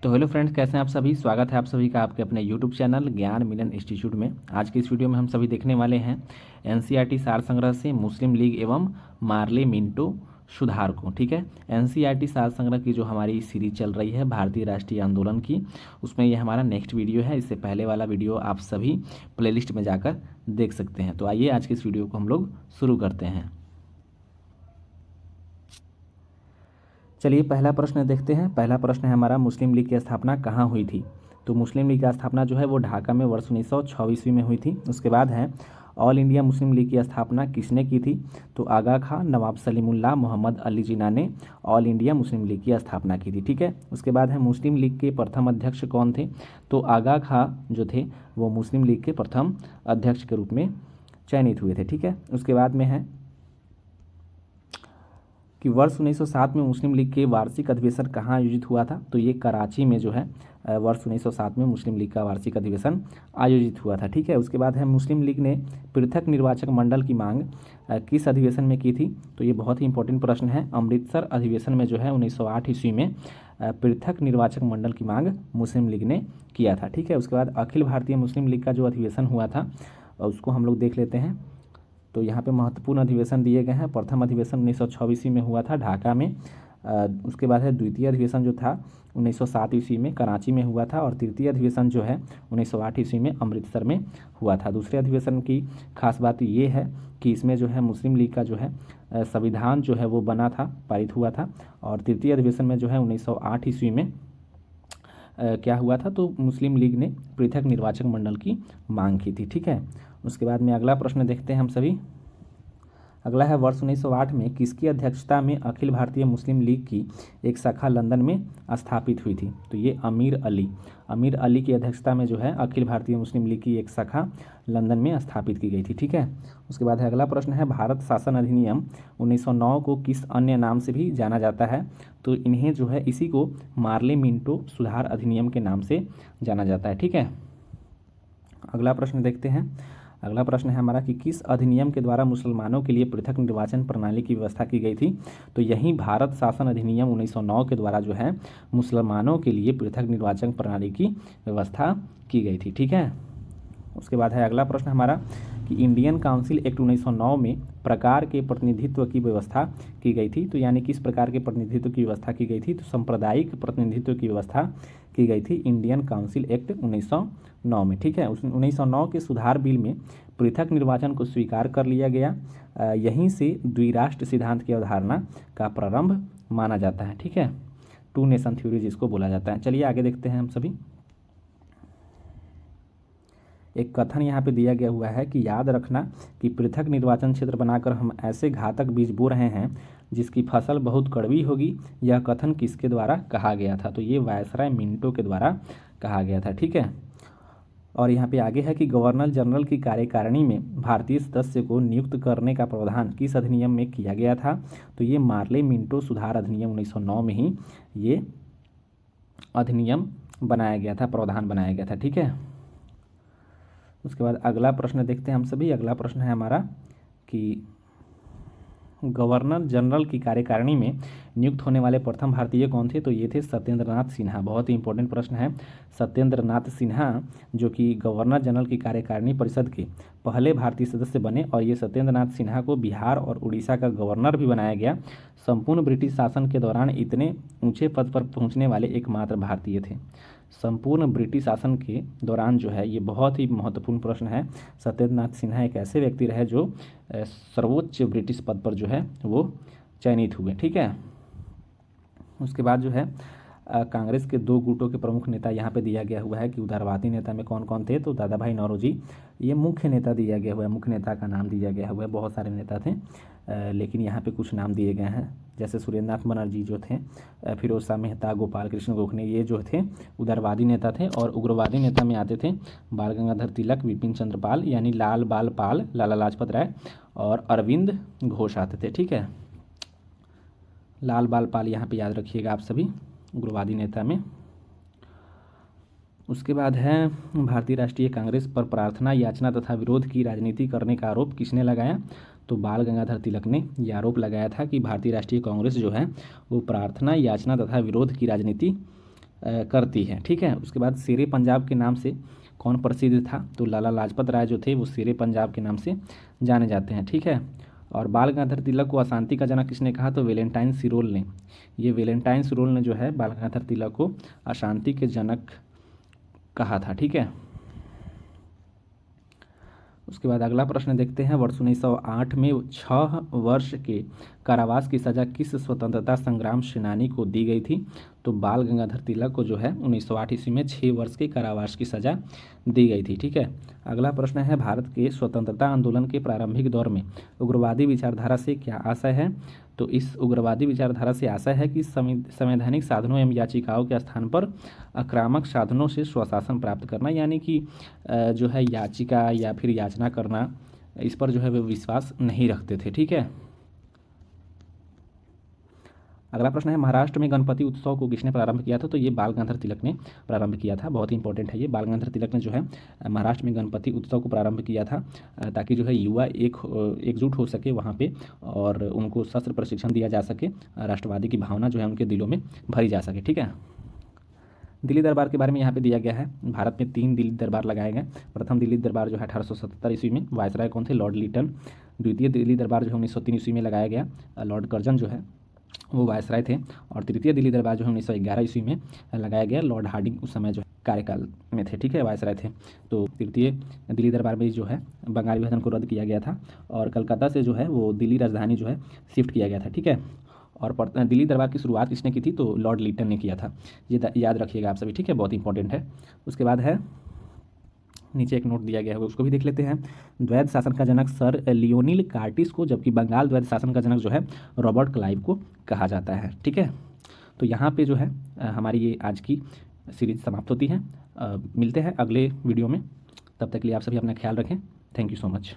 तो hello friends, कैसे हैं आप सभी। स्वागत है आप सभी का आपके अपने यूट्यूब चैनल ज्ञान मिलन इंस्टीट्यूट में। आज की इस वीडियो में हम सभी देखने वाले हैं एनसीईआरटी सार संग्रह से मुस्लिम लीग एवं मार्ले मिंटो सुधार को। ठीक है, एनसीईआरटी सार संग्रह की जो हमारी सीरीज चल रही है भारतीय राष्ट्रीय आंदोलन की, उसमें ये हमारा नेक्स्ट वीडियो है। इससे पहले वाला वीडियो आप सभी प्लेलिस्ट में जाकर देख सकते हैं। तो आइए आज की इस वीडियो को हम लोग शुरू करते हैं। चलिए पहला प्रश्न देखते हैं। पहला प्रश्न है हमारा, मुस्लिम लीग की स्थापना कहाँ हुई थी। तो मुस्लिम लीग की स्थापना जो है वो ढाका में वर्ष 1926 ईस्वी में हुई थी। उसके बाद है, ऑल इंडिया मुस्लिम लीग की स्थापना किसने की थी। तो आगा खां, नवाब सलीमुल्लाह, मोहम्मद अली जिन्ना ने ऑल इंडिया मुस्लिम लीग की स्थापना की थी। ठीक है, उसके बाद है, मुस्लिम लीग के प्रथम अध्यक्ष कौन थे। तो आगा खां जो थे वो मुस्लिम लीग के प्रथम अध्यक्ष के रूप में चयनित हुए थे। ठीक है, उसके बाद में है कि वर्ष 1907 में मुस्लिम लीग के वार्षिक अधिवेशन कहाँ आयोजित हुआ था। तो ये कराची में जो है वर्ष 1907 में मुस्लिम लीग का वार्षिक अधिवेशन आयोजित हुआ था। ठीक है, उसके बाद है, मुस्लिम लीग ने पृथक निर्वाचक मंडल की मांग किस अधिवेशन में की थी। तो ये बहुत ही इंपॉर्टेंट प्रश्न है। अमृतसर अधिवेशन में जो है 1908 ईस्वी में पृथक निर्वाचक मंडल की मांग मुस्लिम लीग ने किया था। ठीक है, उसके बाद अखिल भारतीय मुस्लिम लीग का जो अधिवेशन हुआ था उसको हम लोग देख लेते हैं। तो यहाँ पे महत्वपूर्ण अधिवेशन दिए गए हैं। प्रथम अधिवेशन 1926 में हुआ था ढाका में। उसके बाद है, द्वितीय अधिवेशन जो था 1907 ईस्वी में कराची में हुआ था। और तृतीय अधिवेशन जो है 1908 ईस्वी में अमृतसर में हुआ था। दूसरे अधिवेशन की खास बात ये है कि इसमें जो है मुस्लिम लीग का जो है संविधान जो है वो बना था, पारित हुआ था। और तृतीय अधिवेशन में जो है 1908 ईस्वी में क्या हुआ था, तो मुस्लिम लीग ने पृथक निर्वाचक मंडल की मांग की थी। ठीक है, उसके बाद में अगला प्रश्न देखते हैं हम सभी। अगला है, वर्ष 1908 में किसकी अध्यक्षता में अखिल भारतीय मुस्लिम लीग की एक शाखा लंदन में स्थापित हुई थी। तो ये अमीर अली की अध्यक्षता में जो है अखिल भारतीय मुस्लिम लीग की एक शाखा लंदन में स्थापित की गई थी। ठीक है, उसके बाद है, अगला प्रश्न है, भारत शासन अधिनियम 1909 को किस अन्य नाम से भी जाना जाता है। तो इन्हें जो है इसी को मार्ले मिंटो सुधार अधिनियम के नाम से जाना जाता है। ठीक है, अगला प्रश्न देखते हैं। अगला प्रश्न है हमारा कि किस अधिनियम के द्वारा मुसलमानों के लिए पृथक निर्वाचन प्रणाली की व्यवस्था की गई थी। तो यही भारत शासन अधिनियम 1909 के द्वारा जो है मुसलमानों के लिए पृथक निर्वाचन प्रणाली की व्यवस्था की गई थी। ठीक है, उसके बाद है अगला प्रश्न हमारा कि इंडियन काउंसिल एक्ट 1909 में प्रकार के प्रतिनिधित्व की व्यवस्था की गई थी। तो यानी किस प्रकार के प्रतिनिधित्व की व्यवस्था की गई थी। तो सांप्रदायिक प्रतिनिधित्व की व्यवस्था की गई थी इंडियन काउंसिल एक्ट 1909 में। ठीक है, उस 1909 के सुधार बिल में पृथक निर्वाचन को स्वीकार कर लिया गया। यहीं से द्विराष्ट्र सिद्धांत की अवधारणा का प्रारंभ माना जाता है। ठीक है, टू नेशन थ्योरी जिसको बोला जाता है। चलिए आगे देखते हैं हम सभी। एक कथन यहाँ पे दिया गया हुआ है कि याद रखना कि पृथक निर्वाचन क्षेत्र बनाकर हम ऐसे घातक बीज बो रहे हैं जिसकी फसल बहुत कड़वी होगी। यह कथन किसके द्वारा कहा गया था। तो ये वायसराय मिंटो के द्वारा कहा गया था। ठीक है, और यहाँ पे आगे है कि गवर्नर जनरल की कार्यकारिणी में भारतीय सदस्य को नियुक्त करने का प्रावधान किस अधिनियम में किया गया था। तो ये मार्ले मिंटो सुधार अधिनियम 1909 में ही ये अधिनियम बनाया गया था, प्रावधान बनाया गया था। ठीक है, उसके बाद अगला प्रश्न देखते हैं हम सभी। अगला प्रश्न है हमारा कि गवर्नर जनरल की कार्यकारिणी में नियुक्त होने वाले प्रथम भारतीय कौन थे। तो ये थे सत्येंद्रनाथ सिन्हा। बहुत ही इंपॉर्टेंट प्रश्न है। सत्येंद्रनाथ सिन्हा जो कि गवर्नर जनरल की कार्यकारिणी परिषद के पहले भारतीय सदस्य बने। और ये सत्येंद्रनाथ सिन्हा को बिहार और उड़ीसा का गवर्नर भी बनाया गया। संपूर्ण ब्रिटिश शासन के दौरान इतने ऊंचे पद पर पहुंचने वाले एकमात्र भारतीय थे। संपूर्ण ब्रिटिश शासन के दौरान जो है, ये बहुत ही महत्वपूर्ण प्रश्न है। सत्येंद्रनाथ सिन्हा एक ऐसे व्यक्ति रहे जो सर्वोच्च ब्रिटिश पद पर जो है वो चयनित हुए। ठीक है, उसके बाद जो है कांग्रेस के दो गुटों के प्रमुख नेता यहाँ पे दिया गया हुआ है कि उदारवादी नेता में कौन कौन थे। तो दादा भाई नौरोजी ये मुख्य नेता दिया गया हुआ है, मुख्य नेता का नाम दिया गया हुआ है। बहुत सारे नेता थे लेकिन यहाँ पे कुछ नाम दिए गए हैं, जैसे सुरेंद्रनाथ बनर्जी जो थे, फिरोज शाह मेहता, गोपाल कृष्ण गोखले, ये जो थे उदारवादी नेता थे। और उग्रवादी नेता में आते थे बाल गंगाधर तिलक, विपिन चंद्र पाल यानी लाल बाल पाल, लाला लाजपत राय और अरविंद घोष आते थे। ठीक है, लाल बाल पाल यहाँ पे याद रखिएगा आप सभी, उग्रवादी नेता में। उसके बाद है, भारतीय राष्ट्रीय कांग्रेस पर प्रार्थना, याचना तथा विरोध की राजनीति करने का आरोप किसने लगाया। तो बाल गंगाधर तिलक ने यह आरोप लगाया था कि भारतीय राष्ट्रीय कांग्रेस जो है वो प्रार्थना, याचना तथा विरोध की राजनीति करती है, ठीक है। उसके बाद शेरे पंजाब के नाम से कौन प्रसिद्ध था, तो लाला लाजपत राय जो थे वो शेरे पंजाब के नाम से जाने जाते हैं, ठीक है। और बाल गंगाधर तिलक को अशांति का जनक किसने कहा, तो वेलेंटाइन सिरोल ने। ये वेलेंटाइन सिरोल ने जो है बाल गंगाधर तिलक को अशांति के जनक कहा था, ठीक है। उसके बाद अगला प्रश्न देखते हैं, वर्ष 1908 में 6 वर्ष के कारावास की सज़ा किस स्वतंत्रता संग्राम सेनानी को दी गई थी, तो बाल गंगाधर तिलक को जो है 1908 ईस्वी में 6 वर्ष के कारावास की सज़ा दी गई थी, ठीक है। अगला प्रश्न है, भारत के स्वतंत्रता आंदोलन के प्रारंभिक दौर में उग्रवादी विचारधारा से क्या आशय है, तो इस उग्रवादी विचारधारा से आशय है कि संवैधानिक साधनों एवं याचिकाओं के स्थान पर आक्रामक साधनों से स्वशासन प्राप्त करना, यानी कि जो है याचिका या फिर याचना करना, इस पर जो है वे विश्वास नहीं रखते थे, ठीक है। अगला प्रश्न है, महाराष्ट्र में गणपति उत्सव को किसने प्रारंभ किया था, तो ये बाल गंगाधर तिलक ने प्रारंभ किया था। बहुत ही इंपॉर्टेंट है ये, बाल गंगाधर तिलक ने जो है महाराष्ट्र में गणपति उत्सव को प्रारंभ किया था, ताकि जो है युवा एकजुट हो सके वहाँ पे और उनको शस्त्र प्रशिक्षण दिया जा सके, राष्ट्रवादी की भावना जो है उनके दिलों में भरी जा सके, ठीक है। दिल्ली दरबार के बारे में यहाँ पे दिया गया है, भारत में 3 दिल्ली दरबार लगाए गए। प्रथम दिल्ली दरबार जो है 1877 ईस्वी में, वायसराय कौन थे, लॉर्ड लिटन। द्वितीय दिल्ली दरबार जो है 1903 ईस्वी में लगाया गया, लॉर्ड कर्जन जो है वो वायसराय थे। और तृतीय दिल्ली दरबार जो है 1911 ईस्वी में लगाया गया, लॉर्ड हार्डिंग उस समय जो कार्यकाल में थे, ठीक है, वायसराय थे। तो तृतीय दिल्ली दरबार में जो है बंगाल विभाजन को रद्द किया गया था और कलकत्ता से जो है वो दिल्ली राजधानी जो है शिफ्ट किया गया था, ठीक है। और दिल्ली दरबार की शुरुआत किसने की थी, तो लॉर्ड लिटन ने किया था, ये याद रखिएगा आप सभी, ठीक है, बहुत इंपॉर्टेंट है। उसके बाद है, नीचे एक नोट दिया गया है उसको भी देख लेते हैं। द्वैध शासन का जनक सर लियोनिल कार्टिस को, जबकि बंगाल द्वैध शासन का जनक जो है रॉबर्ट क्लाइव को कहा जाता है, ठीक है। तो यहाँ पे जो है हमारी ये आज की सीरीज समाप्त होती है। मिलते हैं अगले वीडियो में, तब तक के लिए आप सभी अपना ख्याल रखें। Thank you so much.